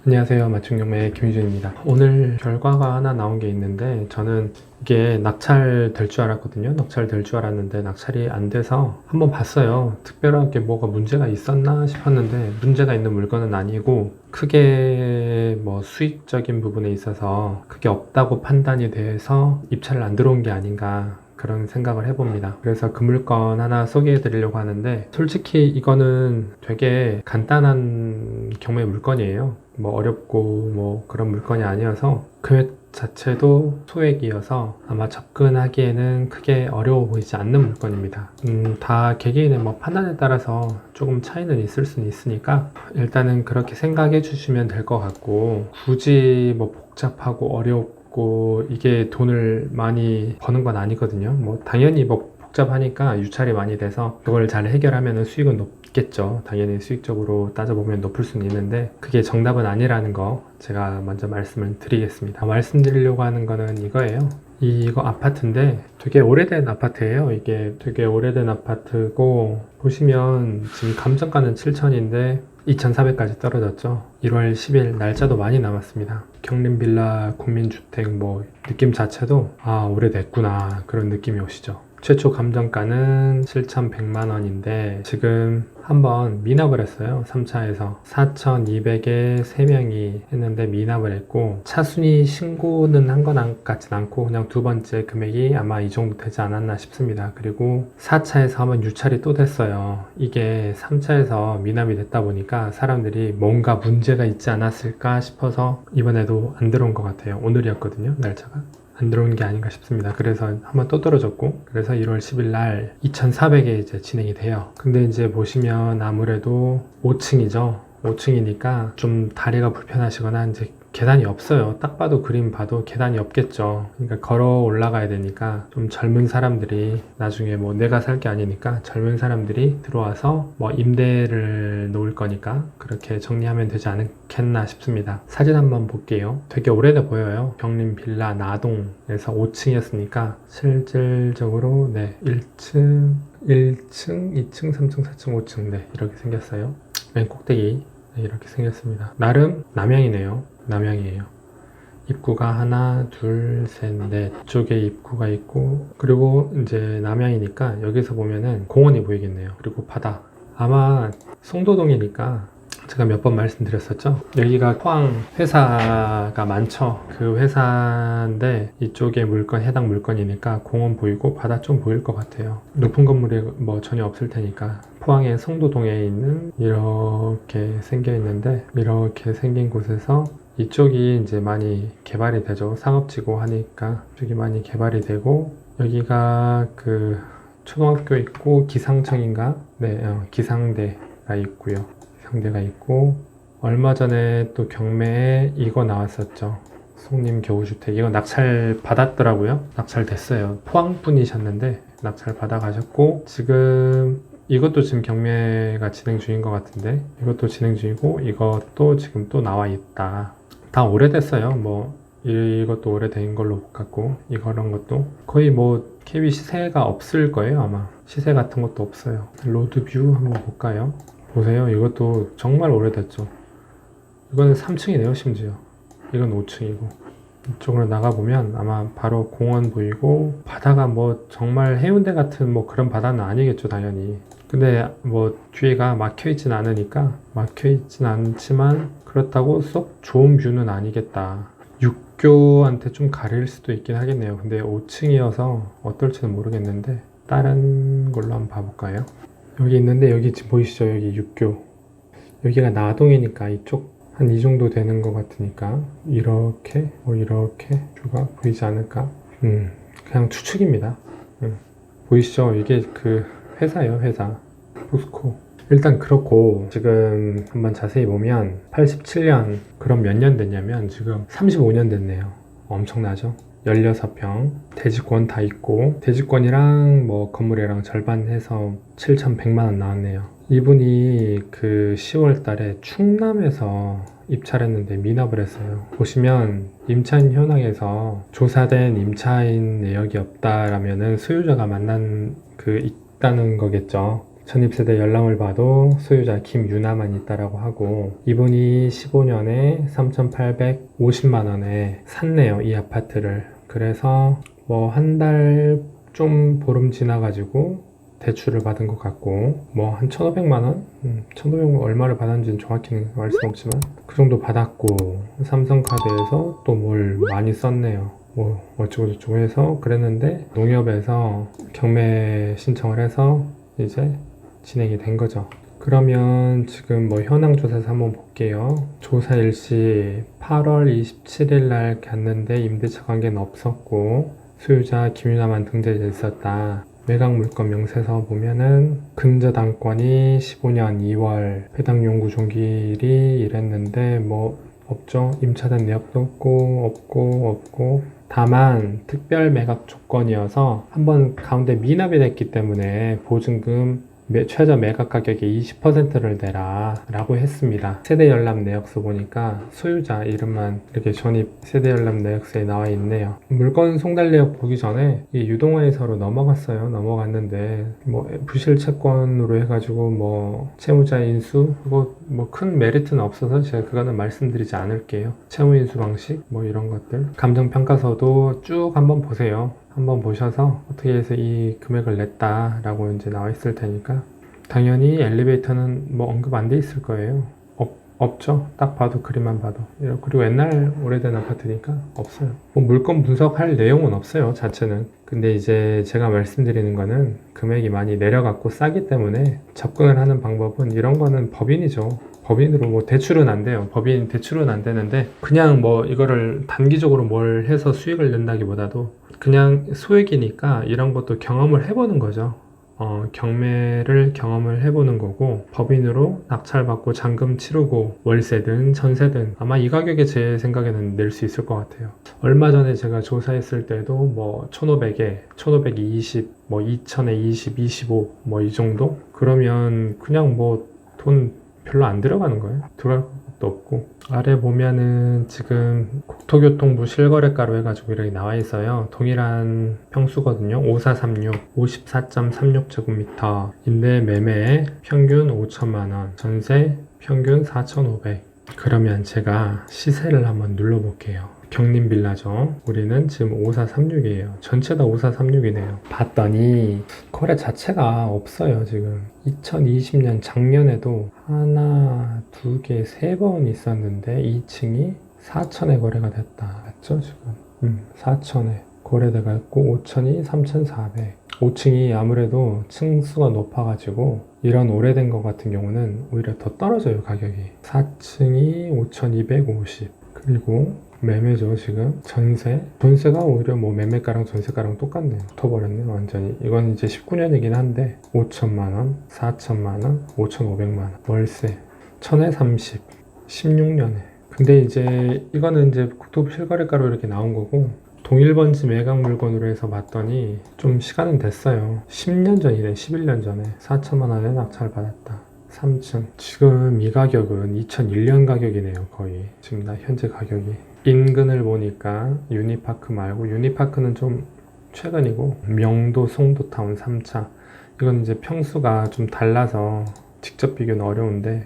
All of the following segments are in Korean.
안녕하세요. 맞춤경매의 김유준입니다. 오늘 결과가 하나 나온 게 있는데 저는 이게 낙찰 될 줄 알았거든요. 낙찰 될 줄 알았는데 낙찰이 안 돼서 한번 봤어요. 특별하게 뭐가 문제가 있었나 싶었는데 문제가 있는 물건은 아니고 크게 뭐 수익적인 부분에 있어서 그게 없다고 판단이 돼서 입찰을 안 들어온 게 아닌가 그런 생각을 해봅니다. 그래서 그 물건 하나 소개해 드리려고 하는데 솔직히 이거는 되게 간단한 경매 물건이에요. 뭐 어렵고 뭐 그런 물건이 아니어서 금액 자체도 소액이어서 아마 접근하기에는 크게 어려워 보이지 않는 물건입니다. 다 개개인의 뭐 판단에 따라서 조금 차이는 있을 수는 있으니까 일단은 그렇게 생각해 주시면 될 것 같고 굳이 뭐 복잡하고 어렵고 이게 돈을 많이 버는 건 아니거든요. 뭐 당연히 뭐 복잡하니까 유찰이 많이 돼서 그걸 잘 해결하면 수익은 높겠죠. 당연히 수익적으로 따져보면 높을 수는 있는데 그게 정답은 아니라는 거 제가 먼저 말씀을 드리겠습니다. 말씀드리려고 하는 거는 이거예요. 이거 아파트인데 되게 오래된 아파트예요. 이게 되게 오래된 아파트고 보시면 지금 감정가는 7천인데 2,400까지 떨어졌죠. 1월 10일 날짜도 많이 남았습니다. 경림빌라 국민주택 뭐 느낌 자체도 오래됐구나 그런 느낌이 오시죠. 최초 감정가는 7,100만 원인데 지금 한번 미납을 했어요. 3차에서 4,200에 3명이 했는데 미납을 했고 차순위 신고는 한 건 같진 않고 그냥 두 번째 금액이 아마 이 정도 되지 않았나 싶습니다. 그리고 4차에서 한번 유찰이 또 됐어요. 이게 3차에서 미납이 됐다 보니까 사람들이 뭔가 문제가 있지 않았을까 싶어서 이번에도 안 들어온 것 같아요. 오늘이었거든요, 날짜가. 안 들어온 게 아닌가 싶습니다. 그래서 한번 또 떨어졌고 그래서 1월 10일 날 2,400에 이제 진행이 돼요. 근데 이제 보시면 아무래도 5층이죠. 5층이니까 좀 다리가 불편하시거나 이제 계단이 없어요. 딱 봐도 그림 봐도 계단이 없겠죠. 그러니까 걸어 올라가야 되니까 좀 젊은 사람들이 나중에 뭐 내가 살 게 아니니까 젊은 사람들이 들어와서 뭐 임대를 놓을 거니까 그렇게 정리하면 되지 않겠나 싶습니다. 사진 한번 볼게요. 되게 오래돼 보여요. 경림 빌라 나동에서 5층이었으니까 실질적으로 1층, 1층, 2층, 3층, 4층, 5층 이렇게 생겼어요. 맨 꼭대기 이렇게 생겼습니다. 나름 남향이네요. 남향이에요. 입구가 하나, 둘, 셋, 넷 쪽에 입구가 있고 그리고 이제 남향이니까 여기서 보면은 공원이 보이겠네요. 그리고 바다. 아마 송도동이니까 제가 몇 번 말씀드렸었죠. 여기가 포항 회사가 많죠. 그 회사인데 이쪽에 해당 물건이니까 공원 보이고 바다 좀 보일 것 같아요. 높은 건물이 뭐 전혀 없을 테니까. 포항의 송도동에 있는 이렇게 생겨 있는데 이렇게 생긴 곳에서 이쪽이 이제 많이 개발이 되죠. 상업지구 하니까 이쪽이 많이 개발이 되고 여기가 그 초등학교 있고 기상청인가? 기상대가 있고요. 기상대가 있고 얼마 전에 또 경매에 이거 나왔었죠. 송림 겨우주택. 이거 낙찰 받았더라고요. 낙찰 됐어요. 포항 분이셨는데 낙찰 받아가셨고 지금 이것도 지금 경매가 진행 중인 것 같은데 이것도 진행 중이고 이것도 지금 또 나와 있다. 다 오래됐어요. 뭐 이것도 오래된 걸로 못 같고 이런 것도 거의 뭐 KB 시세가 없을 거예요. 아마 시세 같은 것도 없어요. 로드뷰 한번 볼까요? 보세요. 이것도 정말 오래됐죠. 이거는 3층이네요. 심지어 이건 5층이고 이쪽으로 나가보면 아마 바로 공원 보이고 바다가 뭐 정말 해운대 같은 뭐 그런 바다는 아니겠죠. 당연히. 근데 뭐 뒤에가 막혀있진 않으니까 막혀있진 않지만 그렇다고 쏙 좋은 뷰는 아니겠다. 육교한테 좀 가릴 수도 있긴 하겠네요. 근데 5층이어서 어떨지는 모르겠는데 다른 걸로 한번 봐볼까요? 여기 있는데 여기 지금 보이시죠? 여기 육교. 여기가 나동이니까 이쪽 한 이 정도 되는 것 같으니까 이렇게 이렇게 뷰가 보이지 않을까? 그냥 추측입니다. 보이시죠? 이게 그 회사예요. 회사 포스코. 일단 그렇고 지금 한번 자세히 보면 87년 그럼 몇 년 됐냐면 지금 35년 됐네요. 엄청나죠? 16평 대지권 다 있고 대지권이랑 뭐 건물이랑 절반 해서 7,100만 원 나왔네요. 이분이 그 10월 달에 충남에서 입찰했는데 미납을 했어요. 보시면 임차인 현황에서 조사된 임차인 내역이 없다라면은 소유자가 만난 있다는 거겠죠. 전입세대 연락을 봐도 소유자 김유나만 있다라고 하고, 이분이 15년에 3,850만 원에 샀네요, 이 아파트를. 그래서 뭐 한 달 좀 보름 지나가지고 대출을 받은 것 같고, 뭐 한 1,500만 원? 1,500만 원 얼마를 받았는지는 정확히는 알 수는 없지만 그 정도 받았고, 삼성카드에서 또 뭘 많이 썼네요. 뭐 어쩌고저쩌고 해서 그랬는데, 농협에서 경매 신청을 해서 이제 진행이 된 거죠. 그러면 지금 뭐 현황 조사에서 한번 볼게요. 조사 일시 8월 27일 날 갔는데 임대차 관계는 없었고 소유자 김유나만 등재돼 있었다. 매각 물건 명세서 보면은 근저당권이 15년 2월, 배당 용구 종기일이 이랬는데 뭐 없죠. 임차된 내역도 없고 다만 특별 매각 조건이어서 한번 가운데 미납이 됐기 때문에 보증금 최저 매각 가격의 20%를 내라 라고 했습니다. 세대 열람 내역서 보니까 소유자 이름만 이렇게 전입 세대 열람 내역서에 나와 있네요. 물건 송달 내역 보기 전에 이 유동화에서로 넘어갔어요. 넘어갔는데 뭐 부실 채권으로 해가지고 뭐 채무자 인수 그거 뭐 큰 메리트는 없어서 제가 그거는 말씀드리지 않을게요. 채무 인수 방식 뭐 이런 것들, 감정 평가서도 쭉 한번 보세요. 한번 보셔서 어떻게 해서 이 금액을 냈다 라고 이제 나와 있을 테니까. 당연히 엘리베이터는 뭐 언급 안 돼 있을 거예요. 없죠. 딱 봐도 그림만 봐도. 그리고 옛날 오래된 아파트니까 없어요. 뭐 물건 분석할 내용은 없어요, 자체는. 근데 이제 제가 말씀드리는 거는 금액이 많이 내려갔고 싸기 때문에 접근을 하는 방법은, 이런 거는 법인이죠. 법인으로 뭐 대출은 안 돼요. 법인 대출은 안 되는데 그냥 뭐 이거를 단기적으로 뭘 해서 수익을 낸다기보다도 그냥 소액이니까 이런 것도 경험을 해보는 거죠. 경매를 경험을 해보는 거고, 법인으로 낙찰받고 잔금 치르고 월세든 전세든 아마 이 가격에 제 생각에는 낼 수 있을 것 같아요. 얼마 전에 제가 조사했을 때도 뭐 1,500에 1,520, 뭐 2,000에 20, 25 뭐 이 정도? 그러면 그냥 뭐 돈 별로 안 들어가는 거예요. 들어갈 것도 없고. 아래 보면은 지금 국토교통부 실거래가로 해가지고 이렇게 나와 있어요. 동일한 평수거든요. 5436, 54.36제곱미터. 임대 매매 평균 5천만 원, 전세 평균 4,500. 그러면 제가 시세를 한번 눌러볼게요. 경림빌라죠. 우리는 지금 5436이에요. 전체 다 5436이네요. 봤더니 거래 자체가 없어요. 지금 2020년 작년에도 하나, 두 개, 세 번 있었는데 2층이 4천에 거래가 됐다. 맞죠? 지금 4천에 거래대가 있고 5천이 3,400. 5층이 아무래도 층수가 높아가지고 이런 오래된 것 같은 경우는 오히려 더 떨어져요, 가격이. 4층이 5,250. 그리고 매매죠. 지금 전세가 오히려 뭐 매매가랑 전세가랑 똑같네요. 붙어버렸네 완전히. 이건 이제 19년이긴 한데 5천만원, 4천만원, 5,500만원. 월세 1,000에 30, 16년에. 근데 이제 이거는 이제 국토부 실거래가로 이렇게 나온 거고, 동일번지 매각 물건으로 해서 봤더니 좀 시간은 됐어요. 10년 전이네. 11년 전에 4천만 원에 낙찰 받았다. 3층. 지금 이 가격은 2001년 가격이네요. 거의 지금 나 현재 가격이. 인근을 보니까 유니파크 말고, 유니파크는 좀 최근이고, 명도 송도타운 3차. 이건 이제 평수가 좀 달라서 직접 비교는 어려운데,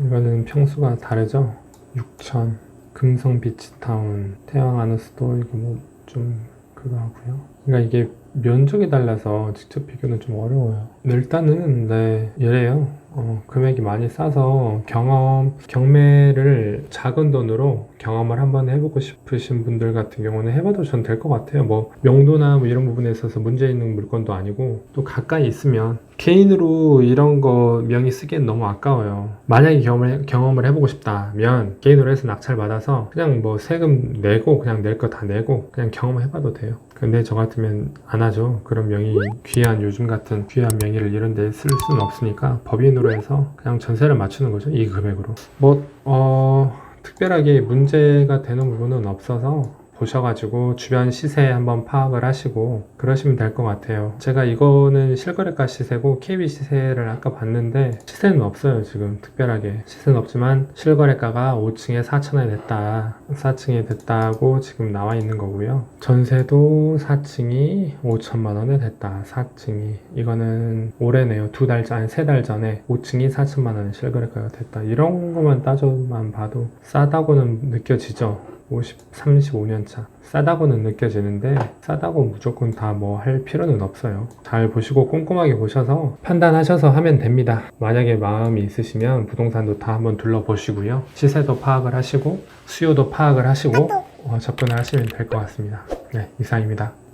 이거는 평수가 다르죠. 6천. 금성 비치타운, 태양 아누스도 이거 뭐 좀 그거 하고요. 그러니까 이게 면적이 달라서 직접 비교는 좀 어려워요. 일단은 이래요. 금액이 많이 싸서 경매를 작은 돈으로 경험을 한번 해보고 싶으신 분들 같은 경우는 해봐도 전 될 것 같아요. 뭐 명도나 뭐 이런 부분에 있어서 문제 있는 물건도 아니고, 또 가까이 있으면 개인으로 이런 거 명의 쓰기엔 너무 아까워요. 만약에 경험을 해보고 싶다면 개인으로 해서 낙찰 받아서 그냥 뭐 세금 내고 그냥 낼 거 다 내고 그냥 경험을 해봐도 돼요. 근데 저 같으면 안 하죠. 그런 명의, 요즘 같은 귀한 명의를 이런 데 쓸 수는 없으니까 법인으로 해서 그냥 전세를 맞추는 거죠. 이 금액으로. 특별하게 문제가 되는 부분은 없어서 보셔가지고 주변 시세 한번 파악을 하시고 그러시면 될 것 같아요. 제가 이거는 실거래가 시세고 KB 시세를 아까 봤는데 시세는 없어요. 지금 특별하게 시세는 없지만 실거래가가 5층에 4천원이 됐다, 4층이 됐다고 지금 나와 있는 거고요. 전세도 4층이 5천만 원에 됐다. 4층이 이거는 올해네요. 2달 전, 아니 3달 전에 5층이 4천만 원에 실거래가가 됐다. 이런 것만 따져만 봐도 싸다고는 느껴지죠. 35년 차 싸다고는 느껴지는데 싸다고 무조건 다 뭐 할 필요는 없어요. 잘 보시고 꼼꼼하게 보셔서 판단하셔서 하면 됩니다. 만약에 마음이 있으시면 부동산도 다 한번 둘러보시고요. 시세도 파악을 하시고 수요도 파악을 하시고 접근을 하시면 될 것 같습니다. 네, 이상입니다.